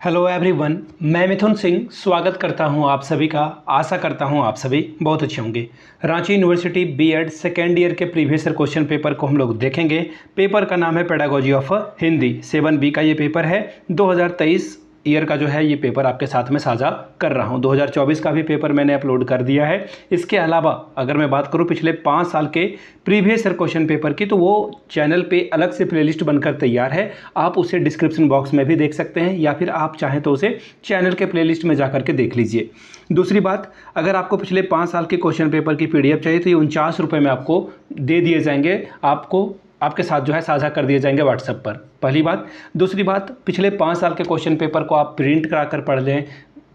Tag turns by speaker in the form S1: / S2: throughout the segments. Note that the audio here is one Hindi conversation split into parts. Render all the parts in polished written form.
S1: हेलो एवरीवन, मैं मिथुन सिंह स्वागत करता हूं आप सभी का। आशा करता हूं आप सभी बहुत अच्छे होंगे। Ranchi university BEd second year के प्रीवियस ईयर क्वेश्चन पेपर को हम लोग देखेंगे। पेपर का नाम है पेडागोजी ऑफ हिंदी 7B का ये पेपर है। 2023 ईयर का जो है ये पेपर आपके साथ में साझा कर रहा हूँ। 2024 का भी पेपर मैंने अपलोड कर दिया है। इसके अलावा अगर मैं बात करूँ पिछले 5 साल के प्रीवियस ईयर क्वेश्चन पेपर की, तो वो चैनल पे अलग से प्लेलिस्ट बनकर तैयार है। आप उसे डिस्क्रिप्शन बॉक्स में भी देख सकते हैं, या फिर आप चाहें तो उसे चैनल के प्लेलिस्ट में जाकर के देख लीजिए। दूसरी बात, अगर आपको पिछले 5 साल के क्वेश्चन पेपर की PDF चाहिए तो ये 49 रुपये में आपको दे दिए जाएंगे। आपके साथ जो है साझा कर दिए जाएंगे व्हाट्सएप पर। पहली बात। दूसरी बात, पिछले 5 साल के क्वेश्चन पेपर को आप प्रिंट करा कर पढ़ लें,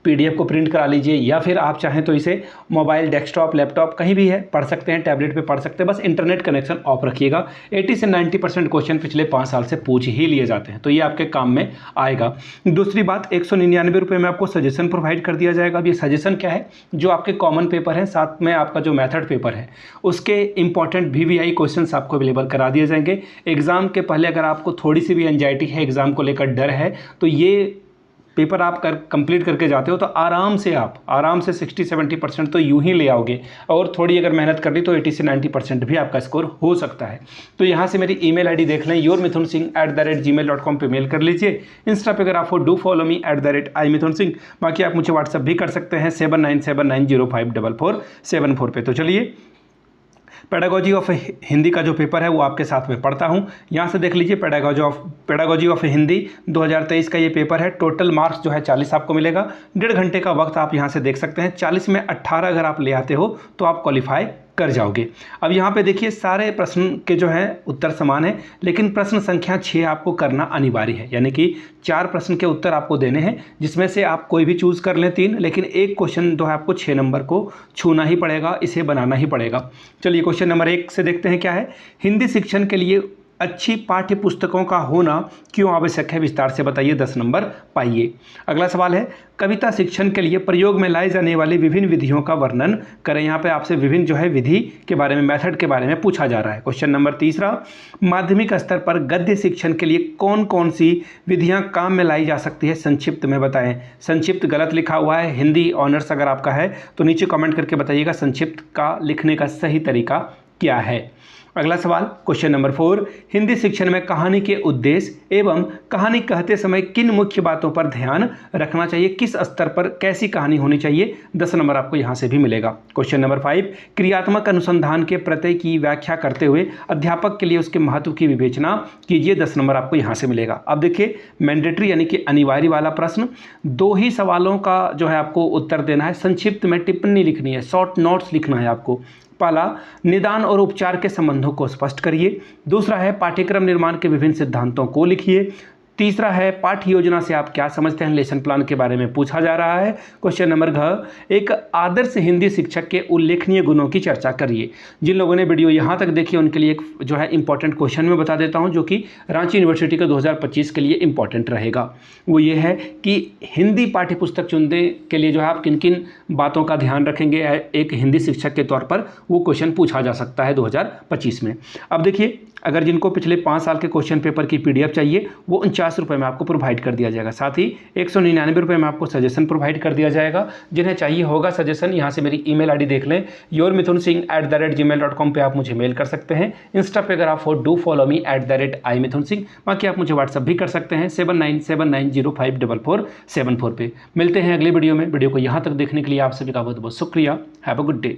S1: PDF को प्रिंट करा लीजिए, या फिर आप चाहें तो इसे मोबाइल, डेस्कटॉप, लैपटॉप कहीं भी है पढ़ सकते हैं, टैबलेट पे पढ़ सकते हैं। बस इंटरनेट कनेक्शन ऑफ रखिएगा। 80 से 90% क्वेश्चन पिछले 5 साल से पूछ ही लिए जाते हैं, तो ये आपके काम में आएगा। दूसरी बात, 199 रुपये में आपको सजेशन प्रोवाइड कर दिया जाएगा। अब ये सजेशन क्या है? जो आपके कॉमन पेपर है, साथ में आपका जो मैथड पेपर है, उसके इंपॉर्टेंट VVI क्वेश्चन आपको अवेलेबल करा दिए जाएंगे। एग्जाम के पहले अगर आपको थोड़ी सी भी एंजाइटी है, एग्जाम को लेकर डर है, तो ये पेपर आप कंप्लीट करके जाते हो तो आराम से 60-70% तो यूं ही ले आओगे। और थोड़ी अगर मेहनत कर ली तो 80 से 90% भी आपका स्कोर हो सकता है। तो यहाँ से मेरी ईमेल आईडी देख लें, yourmithunsingh@gmail.com पे मेल कर लीजिए। इंस्टा पे अगर आप डू फॉलो मी @imithunsingh। बाकी आप मुझे व्हाट्सअप भी कर सकते हैं 7979054474 पे। तो चलिए, पेडागोजी ऑफ हिंदी का जो पेपर है वो आपके साथ में पढ़ता हूँ। यहाँ से देख लीजिए, पेडागोजी ऑफ हिंदी 2023 का ये पेपर है। टोटल मार्क्स जो है 40 आपको मिलेगा। 1.5 घंटे का वक्त आप यहाँ से देख सकते हैं। 40 में 18 अगर आप ले आते हो तो आप क्वालिफाई कर जाओगे। अब यहाँ पे देखिए, सारे प्रश्न के जो है उत्तर समान है, लेकिन प्रश्न संख्या 6 आपको करना अनिवार्य है। यानी कि 4 प्रश्न के उत्तर आपको देने हैं, जिसमें से आप कोई भी चूज कर लें 3, लेकिन एक क्वेश्चन जो है आपको 6 नंबर को छूना ही पड़ेगा, इसे बनाना ही पड़ेगा। चलिए, क्वेश्चन नंबर 1 से देखते हैं क्या है। हिंदी शिक्षण के लिए अच्छी पाठ्य पुस्तकों का होना क्यों आवश्यक है, विस्तार से बताइए, 10 नंबर पाइए। अगला सवाल है, कविता शिक्षण के लिए प्रयोग में लाए जाने वाली विभिन्न विधियों का वर्णन करें। यहाँ पे आपसे विभिन्न जो है विधि के बारे में, मेथड के बारे में पूछा जा रहा है। क्वेश्चन नंबर 3, माध्यमिक स्तर पर गद्य शिक्षण के लिए कौन कौन सी विधियाँ काम में लाई जा सकती है, संक्षिप्त में बताएं। संक्षिप्त गलत लिखा हुआ है। हिंदी ऑनर्स अगर आपका है तो नीचे कमेंट करके बताइएगा संक्षिप्त का लिखने का सही तरीका क्या है। अगला सवाल, क्वेश्चन नंबर 4, हिंदी शिक्षण में कहानी के उद्देश्य एवं कहानी कहते समय किन मुख्य बातों पर ध्यान रखना चाहिए, किस स्तर पर कैसी कहानी होनी चाहिए, 10 नंबर आपको यहां से भी मिलेगा। क्वेश्चन नंबर 5, क्रियात्मक अनुसंधान के प्रत्यय की व्याख्या करते हुए अध्यापक के लिए उसके महत्व की विवेचना कीजिए, 10 नंबर आपको यहां से मिलेगा। अब देखिए, मैंडेटरी यानी कि अनिवार्य वाला प्रश्न, 2 ही सवालों का जो है आपको उत्तर देना है। संक्षिप्त में टिप्पणी लिखनी है, शॉर्ट नोट्स लिखना है आपको। पहला, निदान और उपचार के संबंधों को स्पष्ट करिए। दूसरा है, पाठ्यक्रम निर्माण के विभिन्न सिद्धांतों को लिखिए। तीसरा है, पाठ्य योजना से आप क्या समझते हैं, लेसन प्लान के बारे में पूछा जा रहा है। क्वेश्चन नंबर 6, एक आदर्श हिंदी शिक्षक के उल्लेखनीय गुणों की चर्चा करिए। जिन लोगों ने वीडियो यहाँ तक देखी उनके लिए एक जो है इंपॉर्टेंट क्वेश्चन में बता देता हूँ, जो कि रांची यूनिवर्सिटी के 2025 के लिए इंपॉर्टेंट रहेगा। वो ये है कि हिंदी पाठ्य पुस्तक चुनने के लिए जो है आप किन किन बातों का ध्यान रखेंगे एक हिंदी शिक्षक के तौर पर, वो क्वेश्चन पूछा जा सकता है 2025 में। अब देखिए, अगर जिनको पिछले 5 साल के क्वेश्चन पेपर की PDF चाहिए, वो 49 रुपये में आपको प्रोवाइड कर दिया जाएगा। साथ ही 199 रुपये में आपको सजेशन प्रोवाइड कर दिया जाएगा। जिन्हें चाहिए होगा सजेशन, यहाँ से मेरी ईमेल आईडी देख लें, yourmithunsingh@gmail.com पे आप मुझे मेल कर सकते हैं। इंस्टा पे अगर आप डू फॉलो मी @imithunsingh। बाकी आप मुझे व्हाट्सअप भी कर सकते हैं 7979054474 पे। मिलते हैं अगली वीडियो में। वीडियो को यहाँ तक देखने के लिए आप सभी का बहुत बहुत शुक्रिया। Have a good day.